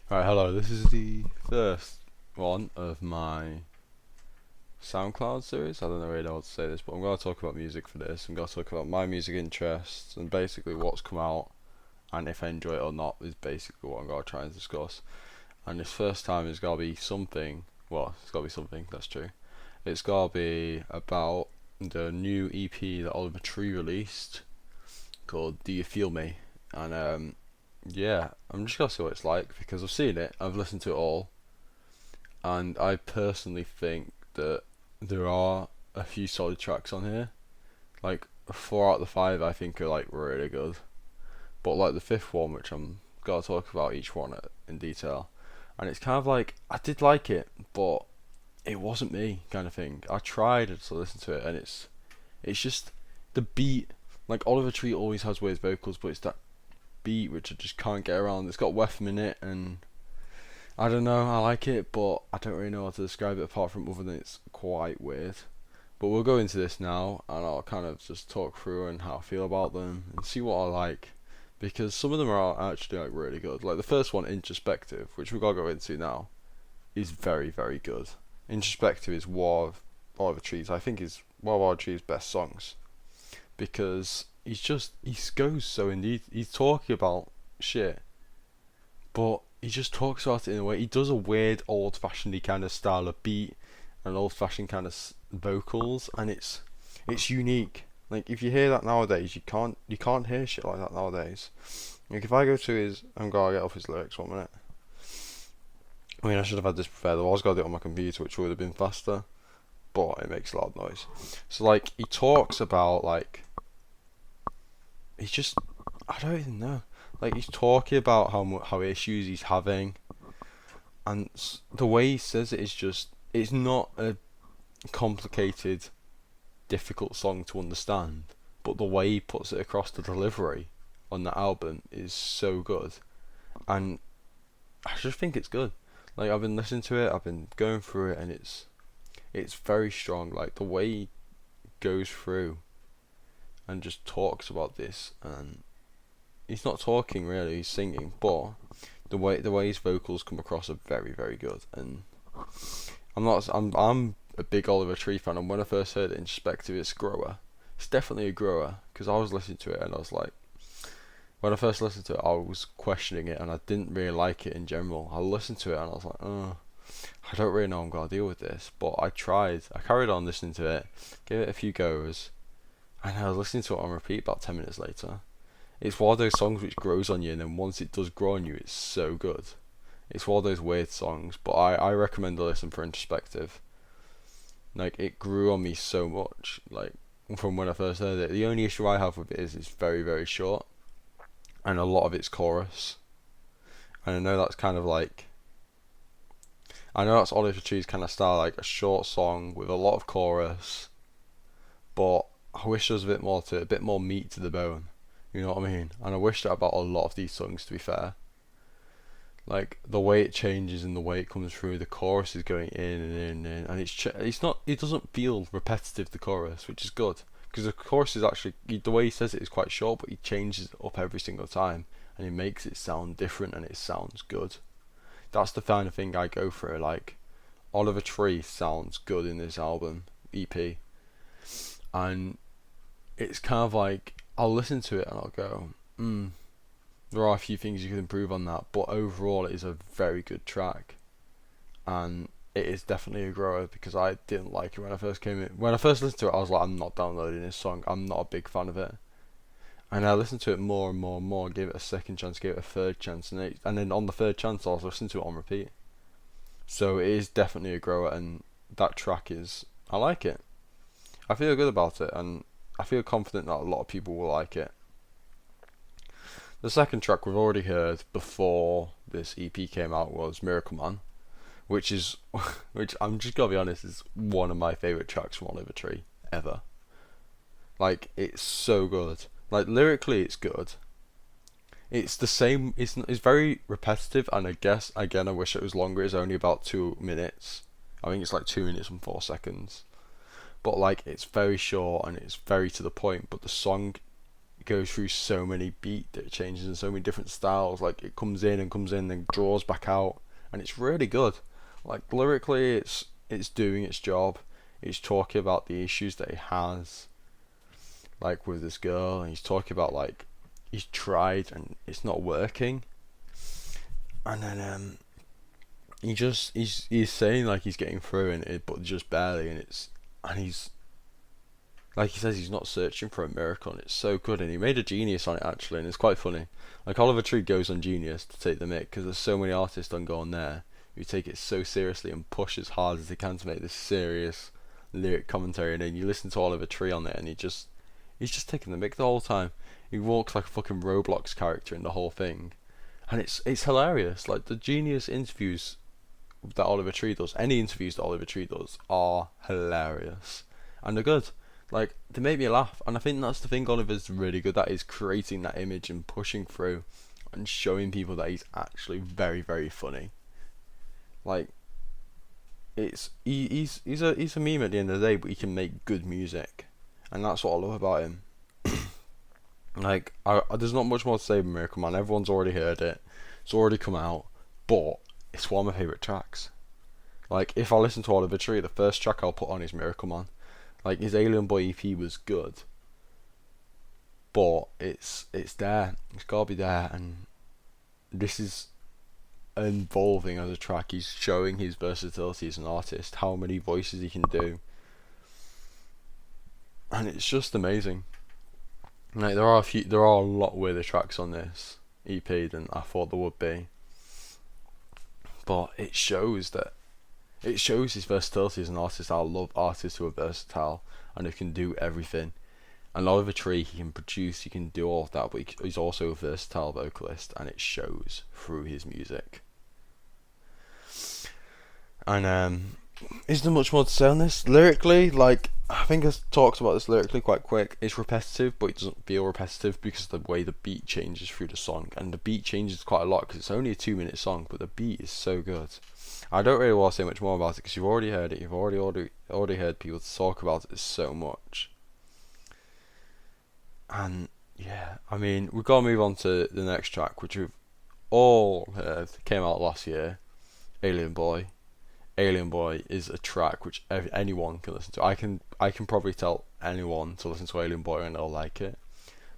Right, hello. This is the first one of my SoundCloud series. I don't know really know how to say this, but I'm going to talk about music for this. I'm going to talk about my music interests and basically what's come out and if I enjoy it or not is basically what I'm going to try and discuss. And this first time is going to be something. Well, it's got to be something. That's true. It's got to be about the new EP that Oliver Tree released called "Do You Feel Me?" And yeah, I'm just gonna see what it's like because I've seen it, I've listened to it all, and I personally think that there are a few solid tracks on here. Like 4 out of the 5, I think are like really good, but like the fifth one, which I'm gonna talk about each one in detail, and it's kind of like I did like it, but it wasn't me kind of thing. I tried to listen to it, and it's just the beat. Like Oliver Tree always has weird vocals, but it's that beat which I just can't get around. It's got Wefm in it, and I don't know. I like it, but I don't really know how to describe it apart from other than it's quite weird. But we'll go into this now, and I'll kind of just talk through and how I feel about them and see what I like, because some of them are actually like really good. Like the first one, Introspective, which we're gonna go into now, is very very good. Introspective is one of Oliver Tree's, I think, is one of Oliver Tree's best songs because he goes so in. He's talking about shit, but he just talks about it in a way. He does a weird old-fashioned kind of style of beat and old-fashioned kind of vocals, and it's unique. Like if you hear that nowadays, you can't hear shit like that nowadays. Like if I go to his, I'm gonna get off his lyrics 1 minute. I mean, I should have had this prepared. I was gonna do it on my computer, which would have been faster, but it makes a lot of noise. So like he talks about like he's just I don't even know. Like he's talking about how issues he's having, and the way he says it is just it's not a complicated, difficult song to understand, but the way he puts it across the delivery on the album is so good, and I just think it's good. Like I've been listening to it, I've been going through it, and it's very strong. Like the way he goes through and just talks about this, and he's not talking really, he's singing, but the way his vocals come across are very very good. And I'm a big Oliver Tree fan, and when I first heard it, Introspective, it's grower. It's definitely a grower because I was listening to it and I was like, when I first listened to it, I was questioning it and I didn't really like it in general. I listened to it and I was like, oh, I don't really know how I'm gonna deal with this. But I tried. I carried on listening to it, gave it a few goes, and I was listening to it on repeat about 10 minutes later. It's one of those songs which grows on you, and then once it does grow on you, it's so good. It's one of those weird songs, but I recommend a listen for Introspective. Like it grew on me so much, like from when I first heard it. The only issue I have with it is it's very very short, and a lot of it's chorus. And I know that's kind of like I know that's Oliver Tree's kind of style, like a short song with a lot of chorus, but I wish there was a bit more to it, a bit more meat to the bone. You know what I mean? And I wish that about a lot of these songs, to be fair. Like the way it changes and the way it comes through, the chorus is going in and in and in, and it's not, it doesn't feel repetitive, the chorus, which is good because the chorus is actually, the way he says it is quite short, but he changes it up every single time and he makes it sound different and it sounds good. That's the kind of thing I go for. Like Oliver Tree sounds good in this album EP, and it's kind of like I'll listen to it and I'll go, there are a few things you could improve on that, but overall it is a very good track, and it is definitely a grower because I didn't like it when I first came in. When I first listened to it, I was like, I'm not downloading this song. I'm not a big fan of it. And I listened to it more and more and more, gave it a second chance, gave it a third chance, and then on the third chance I was listening to it on repeat. So it is definitely a grower, and that track is, I like it. I feel good about it, and I feel confident that a lot of people will like it. The second track we've already heard before this EP came out was Miracle Man, which is, which I'm just gonna be honest, is one of my favourite tracks from Oliver Tree ever. Like, it's so good. Like, lyrically it's good. It's the same, it's very repetitive, and I guess, again, I wish it was longer. It's only about 2 minutes. I think it's like 2 minutes and 4 seconds. But like, it's very short and it's very to the point, but the song goes through so many beat changes and so many different styles. Like it comes in and draws back out, and it's really good. Like lyrically, it's doing its job. It's talking about the issues that he has, like with this girl, and he's talking about like he's tried and it's not working, and then he's saying like he's getting through and it, but just barely, and he's like he says he's not searching for a miracle, and it's so good. And he made a Genius on it actually, and it's quite funny. Like Oliver Tree goes on Genius to take the mic because there's so many artists on Go On there who take it so seriously and push as hard as they can to make this serious lyric commentary. And then you listen to Oliver Tree on it, and he's just taking the mic the whole time. He walks like a fucking Roblox character in the whole thing, and it's hilarious. Like the Genius interviews that Oliver Tree does, any interviews that Oliver Tree does are hilarious, and they're good. Like they make me laugh, and I think that's the thing Oliver's really good at, is creating that image and pushing through and showing people that he's actually very, very funny. Like he's a meme at the end of the day, but he can make good music, and that's what I love about him. Like there's not much more to say about Miracle Man. Everyone's already heard it. It's already come out, but it's one of my favourite tracks. Like if I listen to Oliver Tree, the first track I'll put on is Miracle Man. Like his Alien Boy EP was good, but it's there. It's gotta be there, and this is evolving as a track. He's showing his versatility as an artist, how many voices he can do, and it's just amazing. Like there are a lot weirder tracks on this EP than I thought there would be, but it shows his versatility as an artist. I love artists who are versatile and who can do everything. And Oliver Tree, he can produce, he can do all of that, but he's also a versatile vocalist, and it shows through his music. And is there much more to say on this? Lyrically, like I think I talked about this lyrically quite quick. It's repetitive, but it doesn't feel repetitive because of the way the beat changes through the song, and the beat changes quite a lot because it's only a 2-minute song, but the beat is so good. I don't really want to say much more about it because you've already heard it. You've already heard people talk about it so much. And yeah, I mean, we've got to move on to the next track, which we've all heard. Came out last year. Alien Boy. Alien Boy is a track which anyone can listen to. I can probably tell anyone to listen to Alien Boy and they'll like it,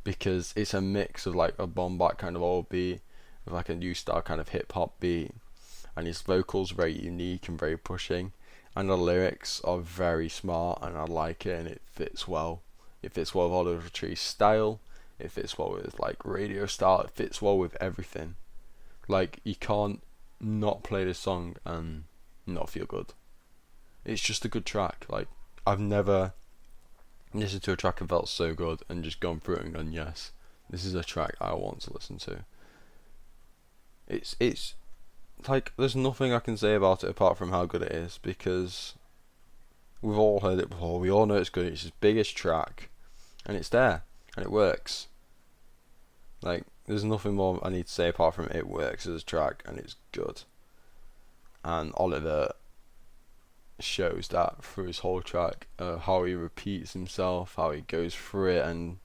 because it's a mix of like a bomb-back kind of old beat with like a new style kind of hip hop beat, and his vocals are very unique and very pushing, and the lyrics are very smart, and I like it, and it fits well. It fits well with Oliver Tree's style. It fits well with like radio style. It fits well with everything. Like you can't not play this song and not feel good. It's just a good track. Like I've never listened to a track and felt so good and just gone through it and gone, yes, this is a track I want to listen to. It's like there's nothing I can say about it apart from how good it is, because we've all heard it before. We all know it's good. It's his biggest track, and it's there, and it works. Like there's nothing more I need to say apart from it works as a track and it's good. And Oliver shows that through his whole track, how he repeats himself, how he goes through it, and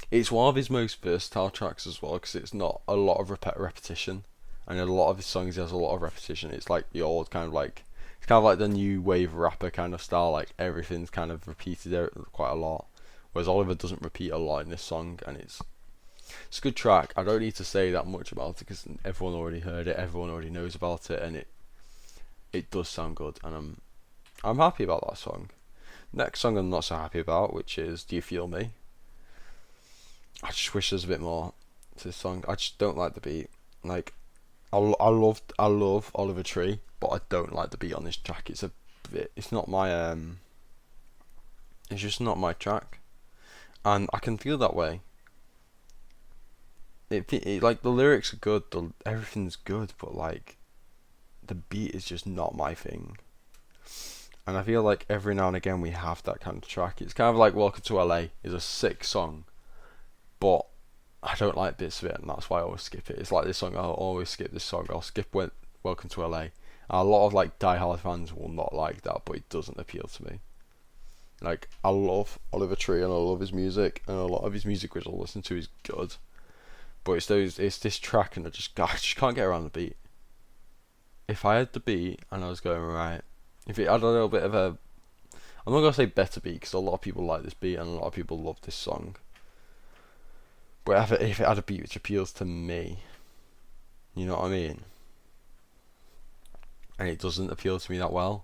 it's one of his most versatile tracks as well, because it's not a lot of repetition, and in a lot of his songs he has a lot of repetition. It's like the old kind of like, it's kind of like the new wave rapper kind of style, like everything's kind of repeated quite a lot, whereas Oliver doesn't repeat a lot in this song, and it's a good track. I don't need to say that much about it because everyone already heard it, everyone already knows about it, and it does sound good, and I'm happy about that song. Next song I'm not so happy about, which is Do You Feel Me? I just wish there's a bit more to this song. I just don't like the beat. Like I love Oliver Tree, but I don't like the beat on this track. It's not my it's just not my track, and I can feel that way. It like the lyrics are good, everything's good, but like the beat is just not my thing. And I feel like every now and again we have that kind of track. It's kind of like Welcome to LA is a sick song, but I don't like bits of it, and that's why I always skip it. It's like this song, I'll always skip this song. I'll skip Welcome to LA. And a lot of like Die Hard fans will not like that, but it doesn't appeal to me. Like, I love Oliver Tree and I love his music, and a lot of his music which I listen to is good. But it's this track, and I just can't get around the beat. If I had the beat and I was going right, if it had a little bit of a, I'm not gonna say better beat because a lot of people like this beat and a lot of people love this song. But if it had a beat which appeals to me, you know what I mean? And it doesn't appeal to me that well,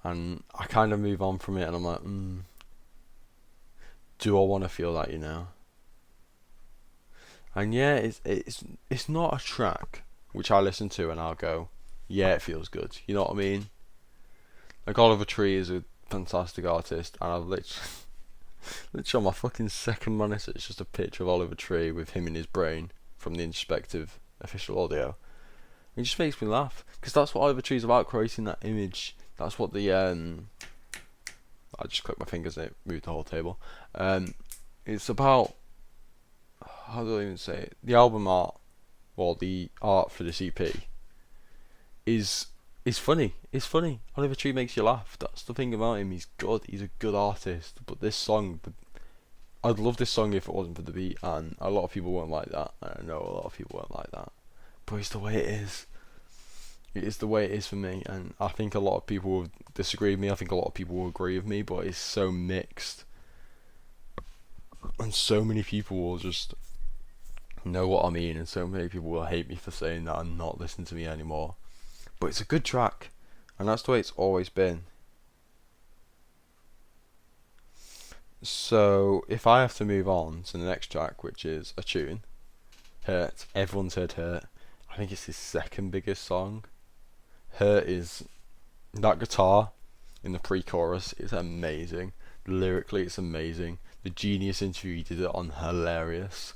and I kind of move on from it, and I'm like, do I want to feel that, you know? And yeah, it's not a track which I listen to and I'll go, yeah, it feels good. You know what I mean? Like, Oliver Tree is a fantastic artist, and I've literally on my fucking second monitor, it's just a picture of Oliver Tree with him in his brain from the Introspective official audio. It just makes me laugh, because that's what Oliver Tree's about, creating that image. That's what the I just clicked my fingers and it moved the whole table. It's about, how do I even say it? The album art, well, the art for this EP is funny. It's funny. Oliver Tree makes you laugh. That's the thing about him. He's good. He's a good artist. But this song, I'd love this song if it wasn't for the beat, and a lot of people won't like that. I know a lot of people won't like that, but it's the way it is. It is the way it is for me, and I think a lot of people will disagree with me. I think a lot of people will agree with me, but it's so mixed, and so many people will just know what I mean, and so many people will hate me for saying that and not listen to me anymore. But it's a good track, and that's the way it's always been. So if I have to move on to the next track, which is a tune, Hurt. Everyone's heard Hurt. I think it's his second biggest song. Hurt is, that guitar in the pre-chorus is amazing. Lyrically, it's amazing. The Genius interview he did it on, hilarious.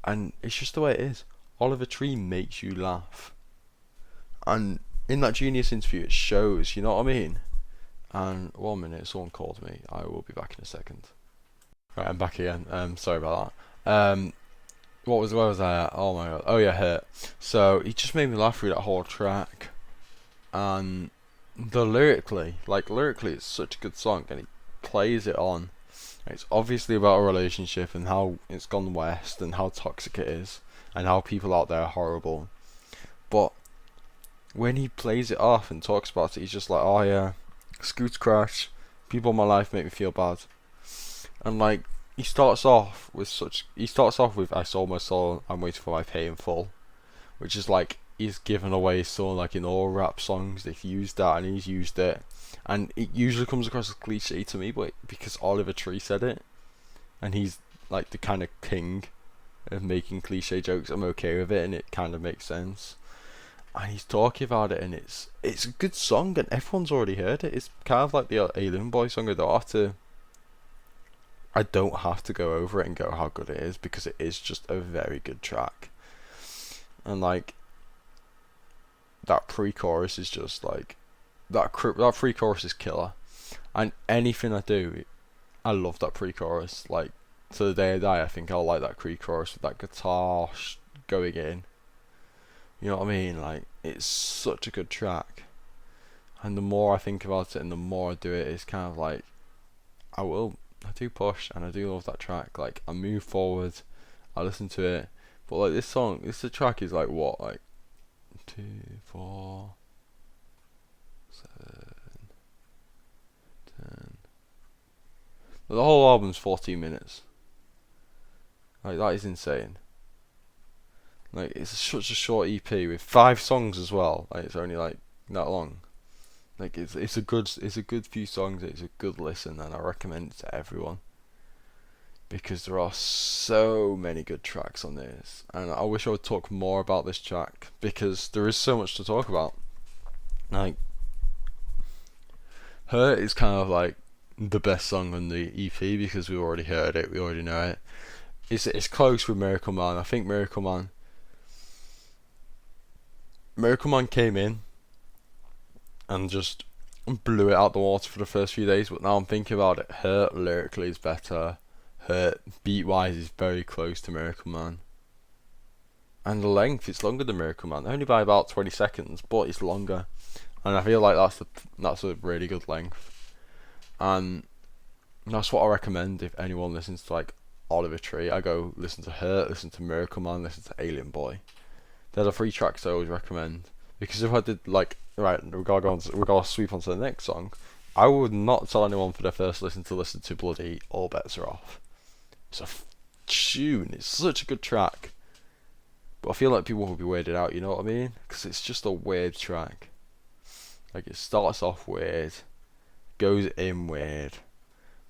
And it's just the way it is. Oliver Tree makes you laugh. And in that Genius interview, it shows, you know what I mean? And 1 minute, someone called me. I will be back in a second. Right, I'm back again. Sorry about that. Where was I at? Oh my god. Oh yeah, Hurt. So he just made me laugh through that whole track. And lyrically, it's such a good song, and he plays it on. It's obviously about a relationship and how it's gone west and how toxic it is and how people out there are horrible. But when he plays it off and talks about it, he's just like, oh yeah, Scoots crash, people in my life make me feel bad. And like, he starts off with I sold my soul, I'm waiting for my pay in full, which is like, he's given away his soul. Like in all rap songs, they've used that, and he's used it, and it usually comes across as cliche to me, but because Oliver Tree said it, and he's like the kind of king of making cliche jokes, I'm okay with it, and it kind of makes sense. And he's talking about it, and it's a good song, and everyone's already heard it. It's kind of like the Alien Boy song. I don't have to go over it and go how good it is, because it is just a very good track. And like, that pre-chorus is just like, that pre-chorus is killer. And anything I do, I love that pre-chorus. Like, to the day I die, I think I'll like that pre-chorus with that guitar going in. You know what I mean? Like, it's such a good track. And the more I think about it and the more I do it, it's kind of like, I do push, and I do love that track. Like, I move forward, I listen to it. But like, the track is like what, like 2, 4, 7, 10. The whole album's 14 minutes. Like, that is insane. Like, it's such a short EP with 5 songs as well. Like, it's only like that long. Like, it's a good few songs. It's a good listen, and I recommend it to everyone, because there are so many good tracks on this, and I wish I would talk more about this track, because there is so much to talk about. Like, Hurt is kind of like the best song on the EP, because we already heard it, we already know it. It's close with Miracle Man. I think Miracle Man came in and just blew it out the water for the first few days, but now I'm thinking about it, Hurt lyrically is better. Hurt beat wise is very close to Miracle Man, and the length, it's longer than Miracle Man, only by about 20 seconds, but it's longer, and I feel like that's a really good length. And that's what I recommend if anyone listens to like Oliver Tree. I go listen to Hurt, listen to Miracle Man, listen to Alien Boy. They're the three tracks I always recommend. Because if I did like right, we gotta sweep on to the next song. I would not tell anyone for their first listen to bloody All Bets Are Off. It's a tune. It's such a good track. But I feel like people will be weirded out. You know what I mean? Because it's just a weird track. Like it starts off weird, goes in weird,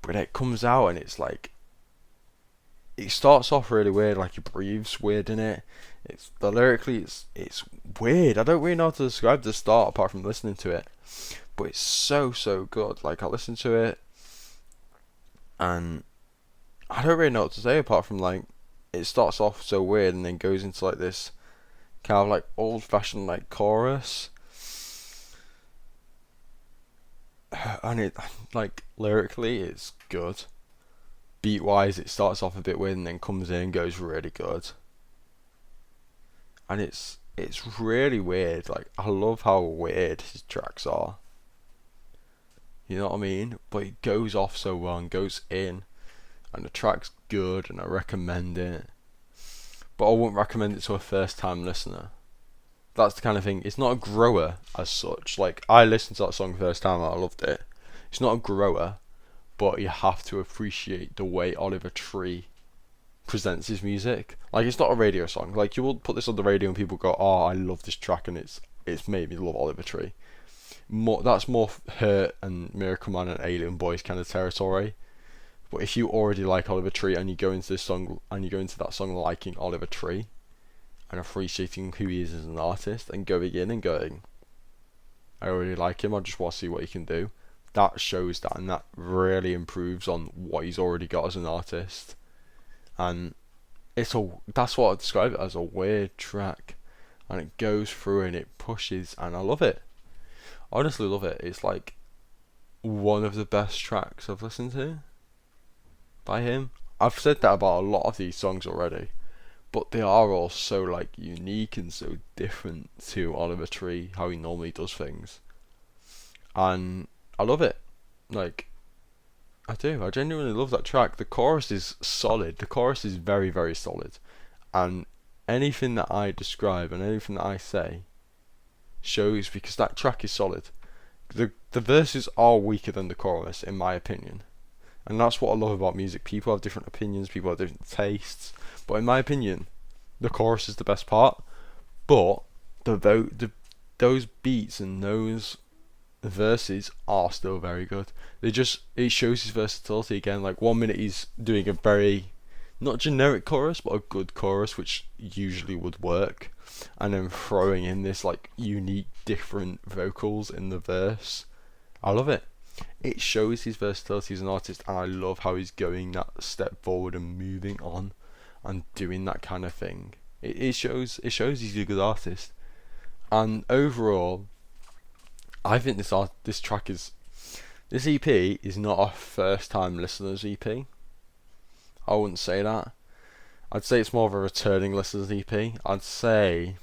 but it comes out and it's like it starts off really weird, like he breathes weird in it. It's the lyrically, it's weird. I don't really know how to describe the start apart from listening to it, but it's so good. Like I listen to it, and I don't really know what to say apart from like it starts off so weird and then goes into like this kind of like old-fashioned like chorus, and it like lyrically it's good. Beat wise, it starts off a bit weird and then comes in and goes really good. And it's really weird. Like I love how weird his tracks are. You know what I mean? But it goes off so well and goes in, and the track's good, and I recommend it. But I wouldn't recommend it to a first-time listener. That's the kind of thing. It's not a grower as such. Like I listened to that song first time and I loved it. It's not a grower, but you have to appreciate the way Oliver Tree presents his music. Like it's not a radio song. Like you will put this on the radio and people go, "Oh, I love this track," and it's made me love Oliver Tree. That's more Hurt and Miracle Man and Alien Boys kind of territory. But if you already like Oliver Tree and you go into this song and you go into that song liking Oliver Tree and appreciating who he is as an artist and going in and going, I already like him, I just want to see what he can do. That shows that, and that really improves on what he's already got as an artist. And that's what I describe it as, a weird track, and it goes through and it pushes, and I love it. I honestly love it. It's like one of the best tracks I've listened to by him. I've said that about a lot of these songs already, but they are all so like unique and so different to Oliver Tree, how he normally does things, and I love it. Like I do. I genuinely love that track. The chorus is solid. The chorus is very solid, and anything that I describe and anything that I say shows, because that track is solid. The verses are weaker than the chorus in my opinion, and that's what I love about music. People have different opinions, people have different tastes, but in my opinion the chorus is the best part. But those beats and those verses are still very good. It shows his versatility again. Like 1 minute he's doing a very not generic chorus but a good chorus, which usually would work, and then throwing in this like unique different vocals in the verse. I love it. It shows his versatility as an artist, and I love how he's going that step forward and moving on and doing that kind of thing. It shows he's a good artist. And overall, I think this EP is not a first time listener's EP. I wouldn't say that. I'd say it's more of a returning listener's EP. I'd say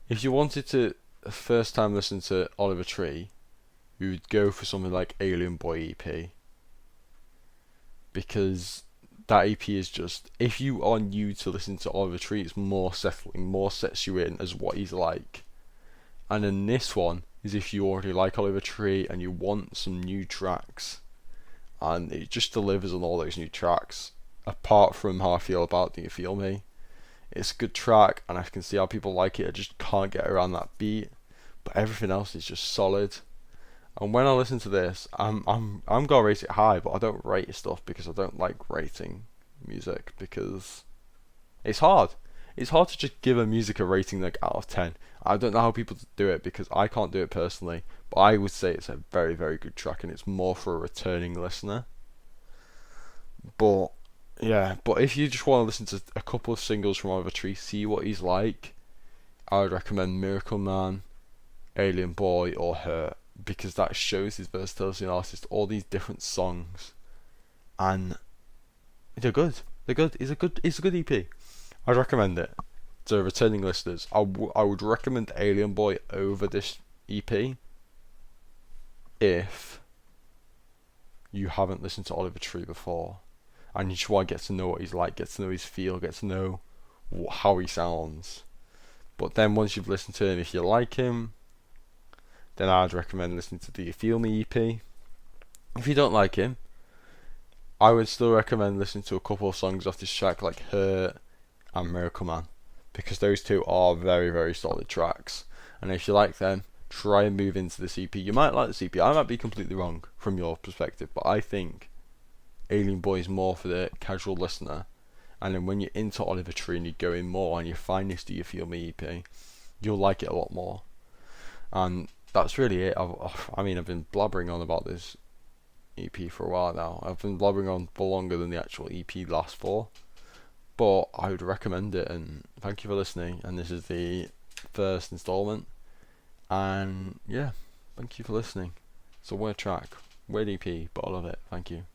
if you wanted to first time listen to Oliver Tree, you would go for something like Alien Boy EP, because that EP is just, if you are new to listen to Oliver Tree, it's more settling, more sets you in as what he's like. And then this one is if you already like Oliver Tree and you want some new tracks, and it just delivers on all those new tracks. Apart from How I Feel About Do You Feel Me, it's a good track and I can see how people like it. I just can't get around that beat, but everything else is just solid. And when I listen to this, I'm gonna rate it high, but I don't rate stuff because I don't like rating music, because it's hard. It's hard to just give a music a rating like out of 10. I don't know how people do it because I can't do it personally, but I would say it's a very good track, and it's more for a returning listener. But yeah, but if you just want to listen to a couple of singles from Oliver Tree, see what he's like, I would recommend Miracle Man, Alien Boy, or Hurt, because that shows his versatility as an artist. All these different songs, and they're good. They're good. It's a good EP. I'd recommend it to returning listeners. I would recommend Alien Boy over this EP if you haven't listened to Oliver Tree before, and you just want to get to know what he's like, get to know his feel, get to know how he sounds. But then once you've listened to him, if you like him, then I'd recommend listening to the You Feel Me EP. If you don't like him, I would still recommend listening to a couple of songs off this track, like Hurt and Miracle Man, because those two are very, very solid tracks. And if you like them, try and move into the CP. You might like the CP. I might be completely wrong from your perspective, but I think Alien Boy is more for the casual listener. And then when you're into Oliver Tree and you go in more and you find this Do You Feel Me EP, you'll like it a lot more. And that's really it. I've been blabbering on about this EP for a while now. I've been blabbering on for longer than the actual EP lasts for. But I would recommend it, and thank you for listening. And this is the first installment. And yeah, thank you for listening. It's a weird track, weird EP, but I love it. Thank you.